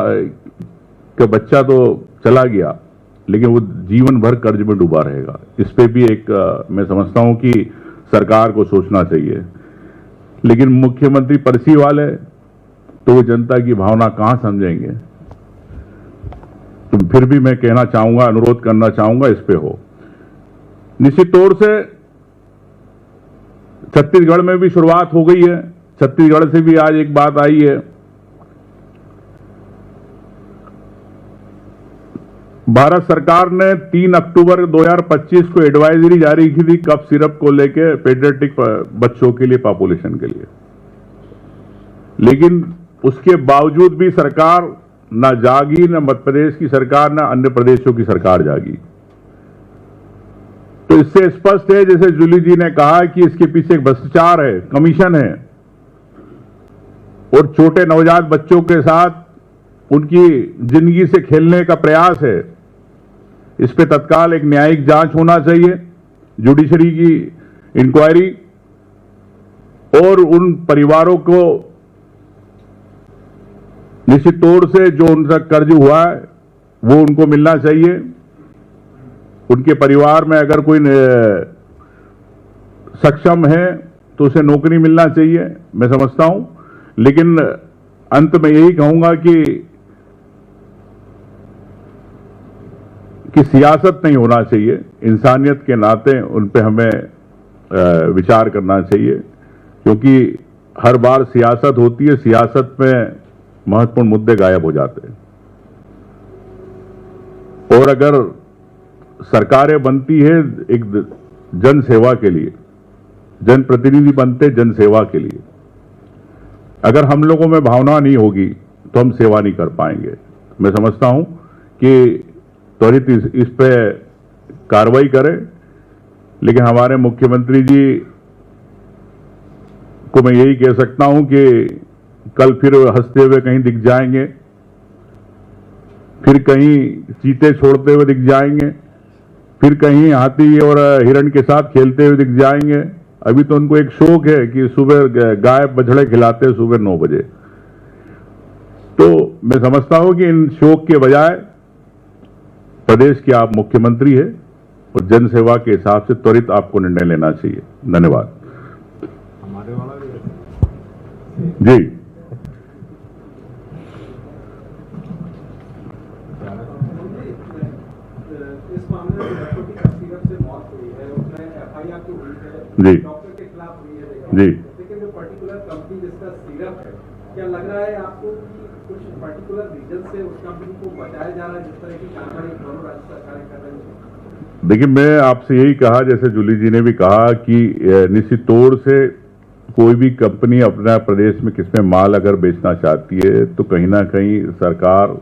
का बच्चा तो चला गया, लेकिन वो जीवन भर कर्ज में डूबा रहेगा। इस पे भी एक मैं समझता हूं कि सरकार को सोचना चाहिए। लेकिन मुख्यमंत्री पर्ची वाले तो वो जनता की भावना कहां समझेंगे। तो फिर भी मैं कहना चाहूंगा, अनुरोध करना चाहूंगा, इस पे हो। निश्चित तौर से छत्तीसगढ़ में भी शुरुआत हो गई है। छत्तीसगढ़ से भी आज एक बात आई है। भारत सरकार ने 3 अक्टूबर 2025 को एडवाइजरी जारी की थी कफ सिरप को लेके, पेडियाट्रिक बच्चों के लिए, पॉपुलेशन के लिए। लेकिन उसके बावजूद भी सरकार ना जागी, ना मध्य प्रदेश की सरकार, ना अन्य प्रदेशों की सरकार जागी। तो इससे स्पष्ट है, जैसे जूली जी ने कहा, कि इसके पीछे एक भ्रष्टाचार है, कमीशन है, और छोटे नवजात बच्चों के साथ उनकी जिंदगी से खेलने का प्रयास है। इस पे तत्काल एक न्यायिक जांच होना चाहिए, जुडिशरी की इंक्वायरी, और उन परिवारों को निश्चित तौर से जो उनका कर्ज हुआ है वो उनको मिलना चाहिए। उनके परिवार में अगर कोई सक्षम है तो उसे नौकरी मिलना चाहिए, मैं समझता हूं। लेकिन अंत में यही कहूंगा कि सियासत नहीं होना चाहिए। इंसानियत के नाते उन पे हमें विचार करना चाहिए, क्योंकि हर बार सियासत होती है, सियासत में महत्वपूर्ण मुद्दे गायब हो जाते हैं। और अगर सरकारें बनती है एक जन सेवा के लिए, जनप्रतिनिधि बनते जन सेवा के लिए, अगर हम लोगों में भावना नहीं होगी तो हम सेवा नहीं कर पाएंगे। मैं समझता हूं कि त्वरित इस पे कार्रवाई करें। लेकिन हमारे मुख्यमंत्री जी को मैं यही कह सकता हूं कि कल फिर हंसते हुए कहीं दिख जाएंगे, फिर कहीं चीते छोड़ते हुए दिख जाएंगे, फिर कहीं हाथी और हिरण के साथ खेलते हुए दिख जाएंगे। अभी तो उनको एक शौक है कि सुबह गाय बछड़े खिलाते हैं सुबह 9 बजे। तो मैं समझता हूं कि इन शौक के बजाय प्रदेश के आप मुख्यमंत्री है और जन सेवा के हिसाब से त्वरित आपको निर्णय लेना चाहिए। धन्यवाद। हमारे वाला जी, इस मामले में बच्चों की सीरप से मौत हुई है, उसमें एफआईआर तो हुई है, जी, डॉक्टर के खिलाफ हुई है, जी। लेकिन जो पर्टिकुलर कंपनी जिसका सीरप है, क्या लग रहा है आपको कि कुछ पर्टिकुलर रीजन से उस कंपनी को बचाया जा रहा है, जिस तरह की कार्रवाई दोनों राज्य सरकारें कर रही हैं? देखिए, मैं आपसे यही कहा, जैसे जूली जी ने भी कहा, कि निश्चित तौर से कोई भी कंपनी अपना प्रदेश में किसमें माल अगर बेचना चाहती है तो कहीं ना कहीं सरकार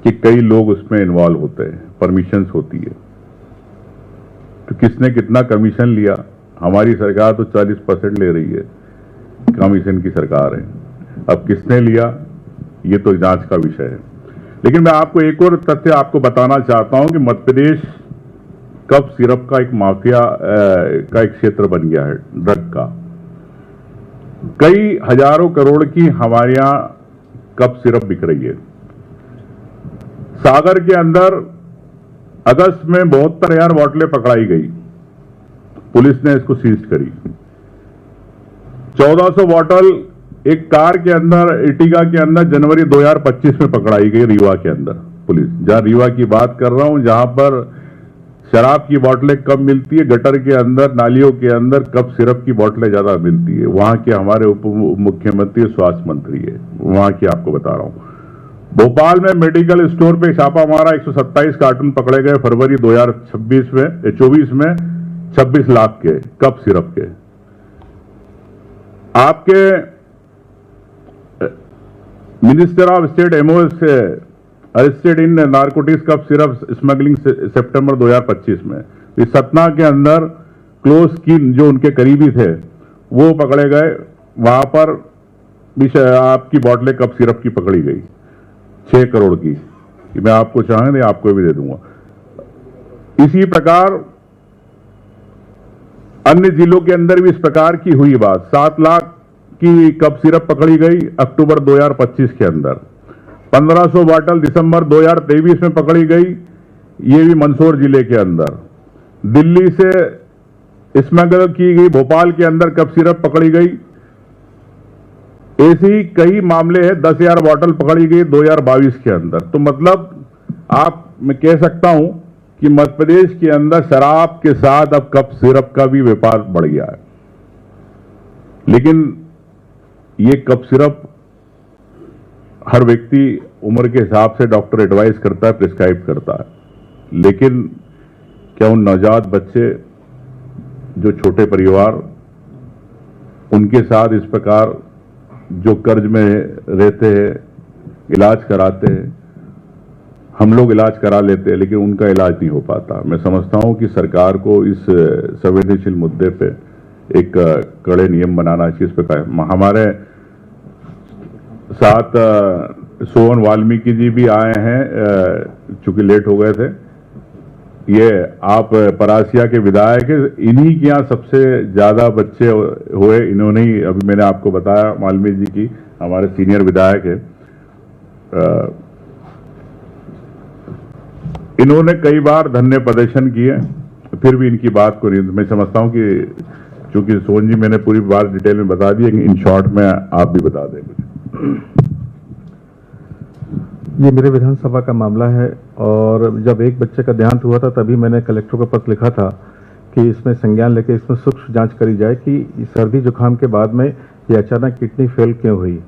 कि कई लोग उसमें इन्वॉल्व होते हैं, परमिशंस होती है। तो किसने कितना कमीशन लिया? हमारी सरकार तो 40% ले रही है, कमीशन की सरकार है। अब किसने लिया, ये तो जांच का विषय है। लेकिन मैं आपको एक और तथ्य आपको बताना चाहता हूं कि मध्य प्रदेश कफ सिरप का एक माफिया का एक क्षेत्र बन गया है, ड्रग का। कई हजारों करोड़ की हमारे यहां कफ सिरप बिक रही है। सागर के अंदर अगस्त में 72,000 बोतलें पकड़ाई गई, पुलिस ने इसको सीज करी। 1400 बोतल एक कार के अंदर, इटिगा के अंदर जनवरी 2025 में पकड़ाई गई रीवा के अंदर पुलिस। जहां रीवा की बात कर रहा हूं, जहां पर शराब की बोतलें कम मिलती है, गटर के अंदर, नालियों के अंदर कप सिरप की बोतलें ज्यादा मिलती है, वहां के हमारे उप मुख्यमंत्री स्वास्थ्य मंत्री है, वहां की आपको बता रहा हूं। भोपाल में मेडिकल स्टोर पे छापा मारा, 127 कार्टून पकड़े गए फरवरी 2024 में 26 लाख के कप सिरप के। आपके मिनिस्टर ऑफ स्टेट एमओएस से arrested in narcotics cup syrup smuggling सितंबर 2025 में। इस सतना के अंदर क्लोज किन जो उनके करीबी थे वो पकड़े गए, वहां पर भी आपकी बोतलें कप सिरप की पकड़ी गई 6 करोड़ की। मैं आपको चाहें नहीं, आपको भी दे दूंगा। इसी प्रकार अन्य जिलों के अंदर भी इस प्रकार की हुई बात। 7 लाख की कप सिरप पकड़ी गई अक्टूबर 2025 के अंदर। 1500 बोतल दिसंबर 2023 में पकड़ी गई, ये भी मंदसौर जिले के अंदर। दिल्ली से स्मगल की गई, भोपाल के अंदर कप सिरप पकड़ी गई। ऐसी कई मामले हैं, 10,000 बोतल पकड़ी गई 2022 के अंदर। तो मतलब मैं कह सकता हूं कि मध्य प्रदेश के अंदर शराब के साथ अब कप सिरप का भी व्यापार बढ़ गया है। लेकिन ये कप सिरप हर व्यक्ति उम्र के हिसाब से डॉक्टर एडवाइस करता है, प्रिस्क्राइब करता है। लेकिन क्या उन नवजात बच्चे जो छोटे परिवार, उनके साथ इस प्रकार जो कर्ज में रहते हैं, इलाज कराते हैं, हम लोग इलाज करा लेते हैं लेकिन उनका इलाज नहीं हो पाता। मैं समझता हूं कि सरकार को इस संवेदनशील मुद्दे पे एक कड़े नियम बनाना चाहिए। इस प्रकार हमारे साथ सोहन वाल्मीकि जी भी आए हैं, चूंकि लेट हो गए थे। ये आप परासिया के विधायक हैं, इन्हीं के यहाँ सबसे ज्यादा बच्चे हुए, इन्होंने ही, अभी मैंने आपको बताया, वाल्मीकि जी की हमारे सीनियर विधायक है। इन्होंने कई बार धरने प्रदर्शन किए, फिर भी इनकी बात को नहीं। मैं समझता हूं कि चूंकि सोहन जी मैंने पूरी बात डिटेल में बता दी, इन शॉर्ट में आप भी बता दें कुछ। ये मेरे विधानसभा का मामला है और जब एक बच्चे का देहांत हुआ था तभी मैंने कलेक्टर को पत्र लिखा था कि इसमें संज्ञान लेके इसमें सूक्ष्म जांच करी जाए कि सर्दी जुकाम के बाद में ये अचानक किडनी फेल क्यों हुई।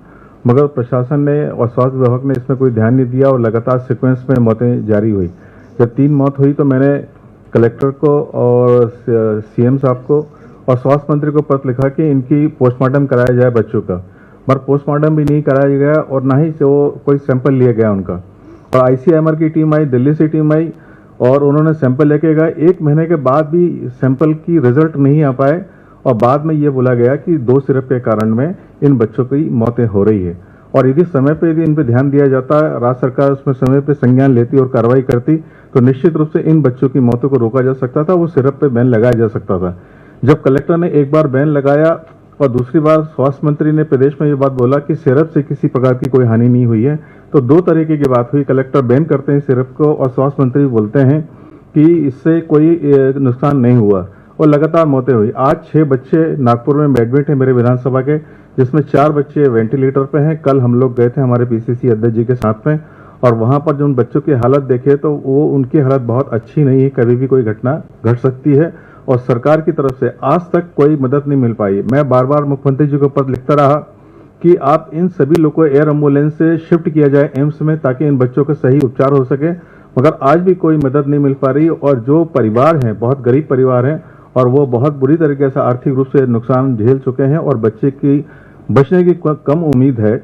मगर प्रशासन ने और स्वास्थ्य विभाग ने इसमें कोई ध्यान नहीं दिया और लगातार सीक्वेंस में मौतें जारी हुई। जब 3 मौत हुई तो मैंने कलेक्टर को और सीएम साहब को और स्वास्थ्य मंत्री को पत्र लिखा कि इनकी पोस्टमार्टम कराया जाए बच्चों का, मगर पोस्टमार्टम भी नहीं कराया गया और ना ही कोई सैंपल लिया गया उनका। और आईसीएमआर की टीम आई, दिल्ली से टीम आई और उन्होंने सैंपल लेके गए। 1 महीने के बाद भी सैंपल की रिजल्ट नहीं आ पाए और बाद में ये बोला गया कि 2 सिरप के कारण में इन बच्चों की मौतें हो रही है। और यदि समय पे यदि इन पर ध्यान दिया जाता, राज्य सरकार उसमें समय पे संज्ञान लेती और कार्रवाई करती तो निश्चित रूप से इन बच्चों की मौतों को रोका जा सकता था, वो सिरप पे बैन लगाया जा सकता था। जब कलेक्टर ने एक बार बैन लगाया और दूसरी बार स्वास्थ्य मंत्री ने प्रदेश में ये बात बोला कि सिरप से किसी प्रकार की कोई हानि नहीं हुई है, तो 2 तरीके की बात हुई। कलेक्टर बैन करते हैं सिरप को और स्वास्थ्य मंत्री बोलते हैं कि इससे कोई नुकसान नहीं हुआ और लगातार मौतें हुई। आज 6 बच्चे नागपुर में एडमिट हैं मेरे विधानसभा के, जिसमें 4 बच्चे वेंटिलेटर पे हैं। कल हम लोग गए थे हमारे पीसीसी अध्यक्ष जी के साथ में और वहां पर जो उन बच्चों की हालत देखे तो वो उनकी हालत बहुत अच्छी नहीं है, कभी भी कोई घटना घट सकती है और सरकार की तरफ से आज तक कोई मदद नहीं मिल पाई। मैं बार बार मुख्यमंत्री जी को पत्र लिखता रहा कि आप इन सभी लोगों को एयर एम्बुलेंस से शिफ्ट किया जाए एम्स में ताकि इन बच्चों का सही उपचार हो सके, मगर आज भी कोई मदद नहीं मिल पा रही। और जो परिवार हैं, बहुत गरीब परिवार हैं और वो बहुत बुरी तरीके से आर्थिक रूप से नुकसान झेल चुके हैं और बच्चे की बचने की कम उम्मीद है।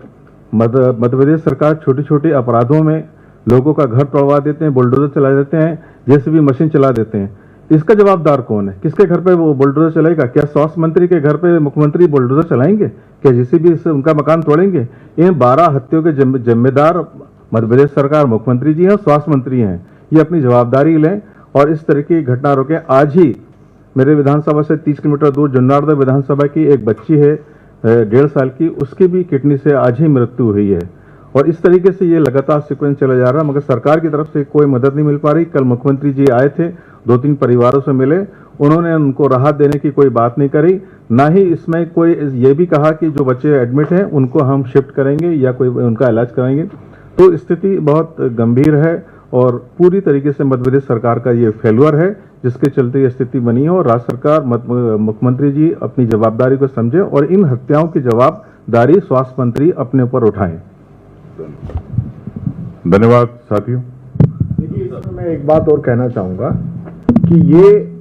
मध्य प्रदेश सरकार छोटे छोटे अपराधों में लोगों का घर तोड़वा देते हैं, बुलडोजर चला देते हैं, जेसीबी मशीन चला देते हैं। इसका जवाबदार कौन है? किसके घर पे वो बुलडोजर चलेगा? क्या स्वास्थ्य मंत्री के घर पे मुख्यमंत्री बुलडोजर चलाएंगे? क्या जेसीबी से उनका मकान तोड़ेंगे? इन 12 हत्याओं के जिम्मेदार मध्य प्रदेश सरकार, मुख्यमंत्री जी हैं, स्वास्थ्य मंत्री हैं। ये अपनी जवाबदारी लें और इस तरह की घटना रोकें। आज ही मेरे विधानसभा से 30 किलोमीटर दूर जुन्नारदेव विधानसभा की एक बच्ची है 1.5 साल की, उसकी भी किडनी से आज ही मृत्यु हुई है। और इस तरीके से ये लगातार सीक्वेंस चला जा रहा है, मगर सरकार की तरफ से कोई मदद नहीं मिल पा रही। कल मुख्यमंत्री जी आए थे, 2-3 परिवारों से मिले, उन्होंने उनको राहत देने की कोई बात नहीं करी, ना ही इसमें कोई ये भी कहा कि जो बच्चे एडमिट हैं उनको हम शिफ्ट करेंगे या कोई उनका इलाज कराएंगे। तो स्थिति बहुत गंभीर है और पूरी तरीके से मध्य प्रदेश सरकार का ये फेल्यूर है, जिसके चलते ये स्थिति बनी है। और राज्य सरकार, मुख्यमंत्री जी अपनी जवाबदारी को समझे और इन हत्याओं की जवाबदारी स्वास्थ्य मंत्री अपने ऊपर उठाएं। धन्यवाद साथियों। देखिए, इसमें मैं एक बात और कहना चाहूंगा कि ये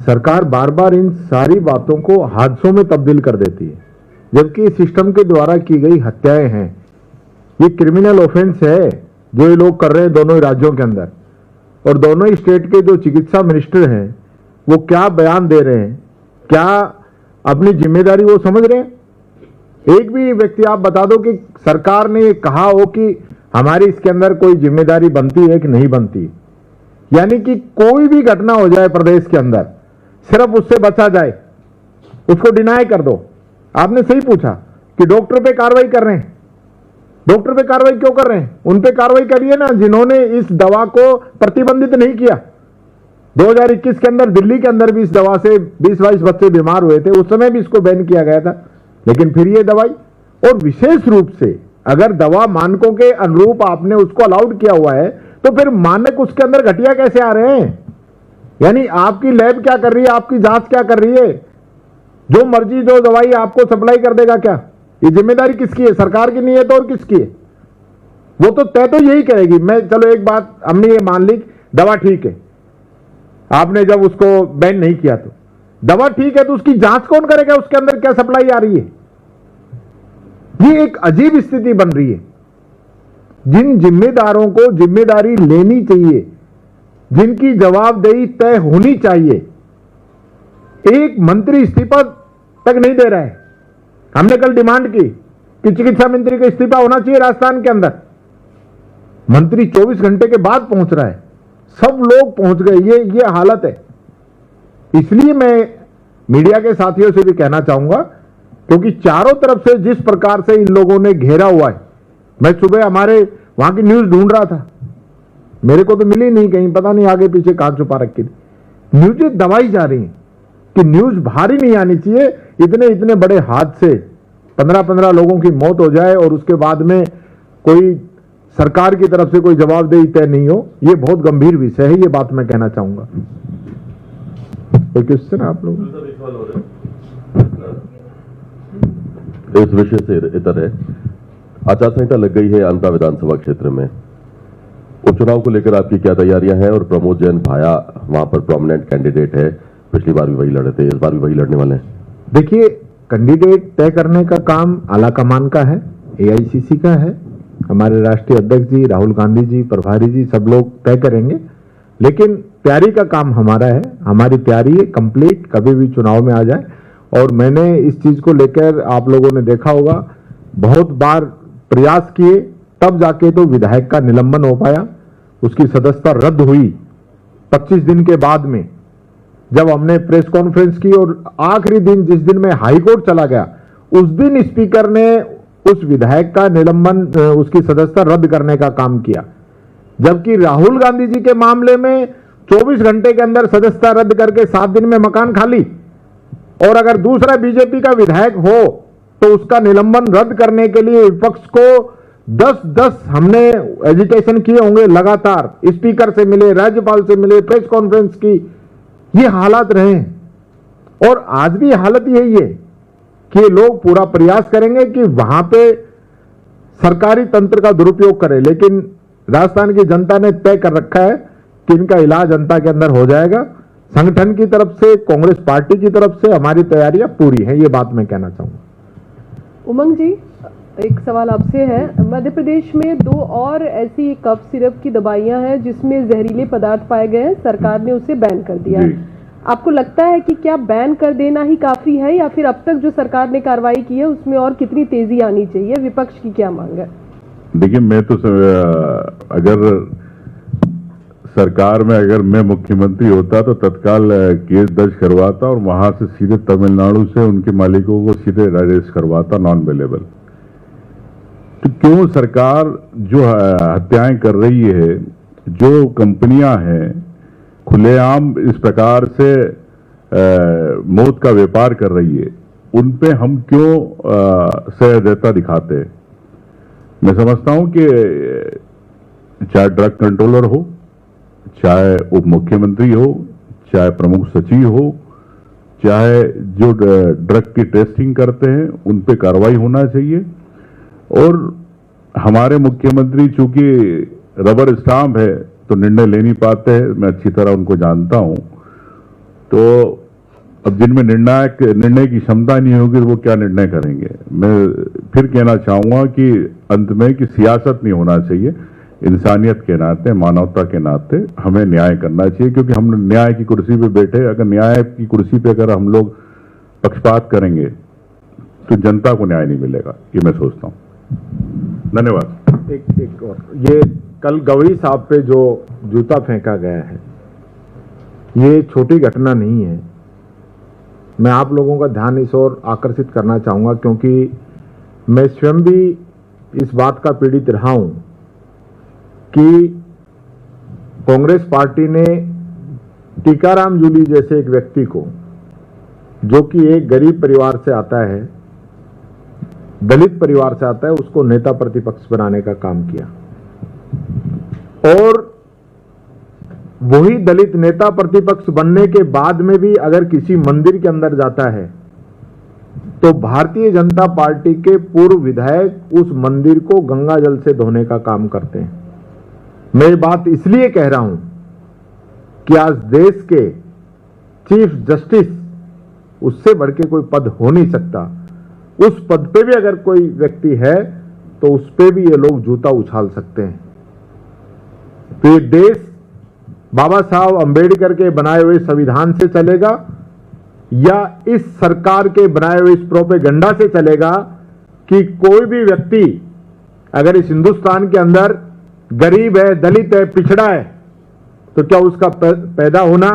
सरकार बार बार इन सारी बातों को हादसों में तब्दील कर देती है, जबकि सिस्टम के द्वारा की गई हत्याएं हैं। ये क्रिमिनल ऑफेंस है जो ये लोग कर रहे हैं दोनों ही राज्यों के अंदर। और दोनों ही स्टेट के जो चिकित्सा मिनिस्टर हैं वो क्या बयान दे रहे हैं, क्या अपनी जिम्मेदारी वो समझ रहे हैं? एक भी व्यक्ति आप बता दो कि सरकार ने ये कहा हो कि हमारी इसके अंदर कोई जिम्मेदारी बनती है कि नहीं बनती। यानी कि कोई भी घटना हो जाए प्रदेश के अंदर, सिर्फ उससे बचा जाए, उसको डिनाई कर दो। आपने सही पूछा कि डॉक्टर पे कार्रवाई कर रहे हैं। डॉक्टर पे कार्रवाई क्यों कर रहे हैं? उन पे कार्रवाई करिए ना जिन्होंने इस दवा को प्रतिबंधित नहीं किया। 2021 के अंदर दिल्ली के अंदर भी इस दवा से 20-22 बच्चे बीमार हुए थे, उस समय भी इसको बैन किया गया था, लेकिन फिर ये दवाई। और विशेष रूप से अगर दवा मानकों के अनुरूप आपने उसको अलाउड किया हुआ है, तो फिर मानक उसके अंदर घटिया कैसे आ रहे हैं? यानी आपकी लैब क्या कर रही है, आपकी जांच क्या कर रही है? जो मर्जी जो दवाई आपको सप्लाई कर देगा क्या? ये जिम्मेदारी किसकी है? सरकार की नहीं है तो और किसकी है? वो तो तय तो यही करेगी। मैं चलो एक बात हमने ये मान ली, दवा ठीक है, आपने जब उसको बैन नहीं किया तो दवा ठीक है, तो उसकी जांच कौन करेगा? उसके अंदर क्या सप्लाई आ रही है? ये एक अजीब स्थिति बन रही है। जिन जिम्मेदारों को जिम्मेदारी लेनी चाहिए, जिनकी जवाबदेही तय होनी चाहिए, एक मंत्री इस्तीफा तक नहीं दे रहा है। हमने कल डिमांड की कि चिकित्सा मंत्री का इस्तीफा होना चाहिए राजस्थान के अंदर। मंत्री 24 घंटे के बाद पहुंच रहा है, सब लोग पहुंच गए। ये हालत है। इसलिए मैं मीडिया के साथियों से भी कहना चाहूंगा, क्योंकि चारों तरफ से जिस प्रकार से इन लोगों ने घेरा हुआ है, मैं सुबह हमारे वहां की न्यूज ढूंढ रहा था, मेरे को तो मिली नहीं, कहीं पता नहीं आगे पीछे कहां छुपा रखी थी। न्यूज दबाई जा रही है कि न्यूज बाहर ही नहीं आनी चाहिए। इतने बड़े हादसे, 15-15 लोगों की मौत हो जाए और उसके बाद में कोई सरकार की तरफ से कोई जवाबदेही तय नहीं हो, यह बहुत गंभीर विषय है। ये बात मैं कहना चाहूंगा। कोई क्वेश्चन आप लोग? इस विषय से इतर है, आचार संहिता लग गई है आंध्रा विधानसभा क्षेत्र में। उपचुनाव को लेकर आपकी क्या तैयारियां हैं? और प्रमोद जैन भाया वहां पर प्रोमिनेंट कैंडिडेट है, पिछली बार भी वही लड़े थे, इस बार भी वही लड़ने वाले हैं। देखिए, कैंडिडेट तय करने का काम आलाकमान का है, एआईसीसी का है। हमारे राष्ट्रीय अध्यक्ष जी, राहुल गांधी जी, प्रभारी जी, सब लोग तय करेंगे। लेकिन तैयारी का काम हमारा है। हमारी तैयारी है कंप्लीट, कभी भी चुनाव में आ जाए। और मैंने इस चीज को लेकर, आप लोगों ने देखा होगा, बहुत बार प्रयास किए, तब जाके तो विधायक का निलंबन हो पाया। उसकी सदस्यता रद्द हुई 25 दिन के बाद में, जब हमने प्रेस कॉन्फ्रेंस की। और आखिरी दिन जिस दिन मैं हाई कोर्ट चला गया, उस दिन स्पीकर ने उस विधायक का निलंबन, उसकी सदस्यता रद्द करने का काम किया। जबकि राहुल गांधी जी के मामले में 24 घंटे के अंदर सदस्यता रद्द करके 7 दिन में मकान खाली। और अगर दूसरा बीजेपी का विधायक हो तो उसका निलंबन रद्द करने के लिए विपक्ष को 10-10 हमने एजिटेशन किए होंगे लगातार। स्पीकर से मिले, राज्यपाल से मिले, प्रेस कॉन्फ्रेंस की। ये हालात रहे और आज भी हालत यही है कि लोग पूरा प्रयास करेंगे कि वहां पे सरकारी तंत्र का दुरुपयोग करें। लेकिन राजस्थान की जनता ने तय कर रखा है कि इनका इलाज जनता के अंदर हो जाएगा। संगठन की तरफ से, कांग्रेस पार्टी की तरफ से हमारी तैयारियां पूरी हैं। ये बात मैं कहना चाहूंगा। उमंग जी, एक सवाल आपसे है। मध्य प्रदेश में 2 और ऐसी कफ सिरप की दवाइयां हैं जिसमें जहरीले पदार्थ पाए गए हैं, सरकार ने उसे बैन कर दिया है। आपको लगता है कि क्या बैन कर देना ही काफी है, या फिर अब तक जो सरकार ने कार्रवाई की है उसमें और कितनी तेजी आनी चाहिए? विपक्ष की क्या मांग है? देखिए, मैं तो अगर सरकार में अगर मैं मुख्यमंत्री होता तो तत्काल केस दर्ज करवाता और वहां से सीधे तमिलनाडु से उनके मालिकों को सीधे अरेस्ट करवाता नॉन अवेलेबल। तो क्यों सरकार जो हत्याएं कर रही है, जो कंपनियां हैं, खुलेआम इस प्रकार से मौत का व्यापार कर रही है, उन पे हम क्यों सहृदयता दिखाते हैं? मैं समझता हूं कि चाहे ड्रग कंट्रोलर हो, चाहे उप मुख्यमंत्री हो, चाहे प्रमुख सचिव हो, चाहे जो ड्रग की टेस्टिंग करते हैं, उन पे कार्रवाई होना चाहिए। और हमारे मुख्यमंत्री चूंकि रबर स्टाम्प है तो निर्णय ले नहीं पाते हैं, मैं अच्छी तरह उनको जानता हूं। तो अब जिनमें निर्णय की क्षमता नहीं होगी तो वो क्या निर्णय करेंगे? मैं फिर कहना चाहूंगा कि अंत में कि सियासत नहीं होना चाहिए, इंसानियत के नाते, मानवता के नाते हमें न्याय करना चाहिए, क्योंकि हम न्याय की कुर्सी पे बैठे, अगर न्याय की कुर्सी पे अगर हम लोग पक्षपात करेंगे तो जनता को न्याय नहीं मिलेगा, ये मैं सोचता हूं। धन्यवाद। एक और, ये कल गवई साहब पे जो जूता फेंका गया है, ये छोटी घटना नहीं है। मैं आप लोगों का ध्यान इस ओर आकर्षित करना चाहूंगा, क्योंकि मैं स्वयं भी इस बात का पीड़ित रहा हूं कि कांग्रेस पार्टी ने टीकाराम जूली जैसे एक व्यक्ति को, जो कि एक गरीब परिवार से आता है, दलित परिवार से आता है, उसको नेता प्रतिपक्ष बनाने का काम किया। और वही दलित नेता प्रतिपक्ष बनने के बाद में भी अगर किसी मंदिर के अंदर जाता है तो भारतीय जनता पार्टी के पूर्व विधायक उस मंदिर को गंगा जल से धोने का काम करते हैं। मैं ये बात इसलिए कह रहा हूं कि आज देश के चीफ जस्टिस, उससे बढ़ के कोई पद हो नहीं सकता, उस पद पे भी अगर कोई व्यक्ति है तो उस पे भी ये लोग जूता उछाल सकते हैं। तो ये देश बाबा साहब अंबेडकर के बनाए हुए संविधान से चलेगा या इस सरकार के बनाए हुए इस प्रोपेगेंडा से चलेगा कि कोई भी व्यक्ति अगर इस हिंदुस्तान के अंदर गरीब है, दलित है, पिछड़ा है, तो क्या उसका पैदा होना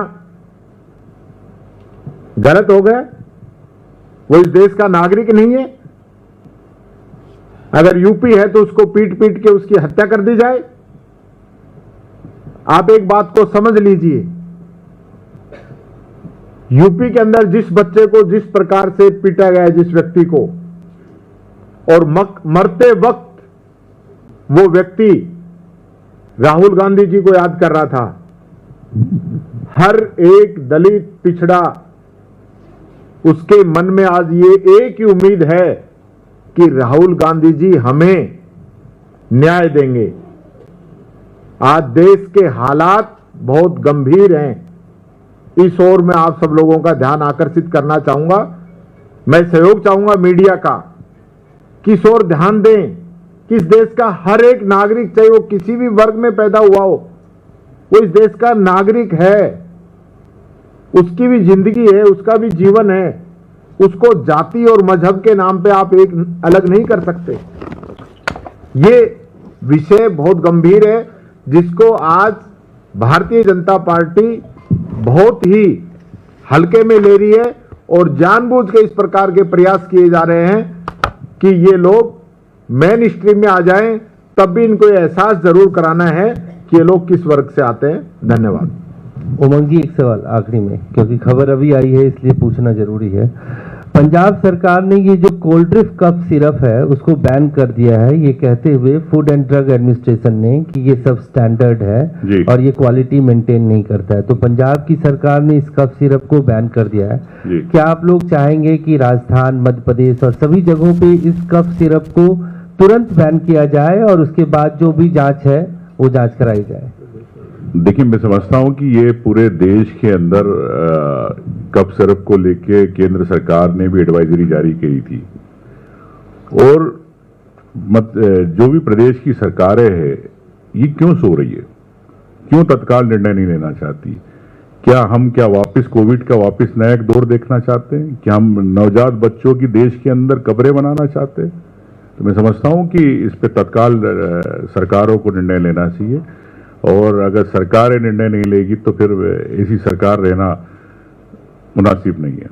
गलत हो गया? वो इस देश का नागरिक नहीं है? अगर यूपी है तो उसको पीट पीट के उसकी हत्या कर दी जाए? आप एक बात को समझ लीजिए, यूपी के अंदर जिस बच्चे को जिस प्रकार से पीटा गया, जिस व्यक्ति को, और मरते वक्त वो व्यक्ति राहुल गांधी जी को याद कर रहा था। हर एक दलित पिछड़ा, उसके मन में आज ये एक ही उम्मीद है कि राहुल गांधी जी हमें न्याय देंगे। आज देश के हालात बहुत गंभीर हैं, इस ओर मैं आप सब लोगों का ध्यान आकर्षित करना चाहूंगा। मैं सहयोग चाहूंगा मीडिया का कि इस ओर ध्यान दें कि इस देश का हर एक नागरिक, चाहे वो किसी भी वर्ग में पैदा हुआ हो, वो इस देश का नागरिक है, उसकी भी जिंदगी है, उसका भी जीवन है। उसको जाति और मजहब के नाम पे आप एक अलग नहीं कर सकते। ये विषय बहुत गंभीर है, जिसको आज भारतीय जनता पार्टी बहुत ही हल्के में ले रही है और जानबूझ के इस प्रकार के प्रयास किए जा रहे हैं कि ये लोग मेन स्ट्रीम में आ जाएं, तब भी इनको ये एहसास जरूर कराना है कि ये लोग किस वर्ग से आते हैं। धन्यवाद। उमंग जी, एक सवाल आखिरी में, क्योंकि खबर अभी आई है इसलिए पूछना जरूरी है। पंजाब सरकार ने ये जो कोल्ड ड्रिंक कप सिरप है उसको बैन कर दिया है, ये कहते हुए फूड एंड ड्रग एडमिनिस्ट्रेशन ने कि ये सब स्टैंडर्ड है और ये क्वालिटी मेंटेन नहीं करता है। तो पंजाब की सरकार ने इस कप सिरप को बैन कर दिया है। क्या आप लोग चाहेंगे कि राजस्थान, मध्य प्रदेश और सभी जगहों पे इस कप सिरप को तुरंत बैन किया जाए और उसके बाद जो भी जांच है वो जांच कराई जाए? देखिए, मैं समझता हूं कि ये पूरे देश के अंदर कप सिरप को लेके केंद्र सरकार ने भी एडवाइजरी जारी की थी, और जो भी प्रदेश की सरकारें हैं ये क्यों सो रही है, क्यों तत्काल निर्णय नहीं लेना चाहती? क्या वापस कोविड का वापस नया एक दौर देखना चाहते हैं? क्या हम नवजात बच्चों की देश के अंदर कब्रें बनाना चाहते हैं? तो मैं समझता हूं कि इस पे तत्काल सरकारों को निर्णय लेना चाहिए, और अगर सरकारें निर्णय नहीं लेगी तो फिर ऐसी सरकार रहना मुनासिब नहीं है।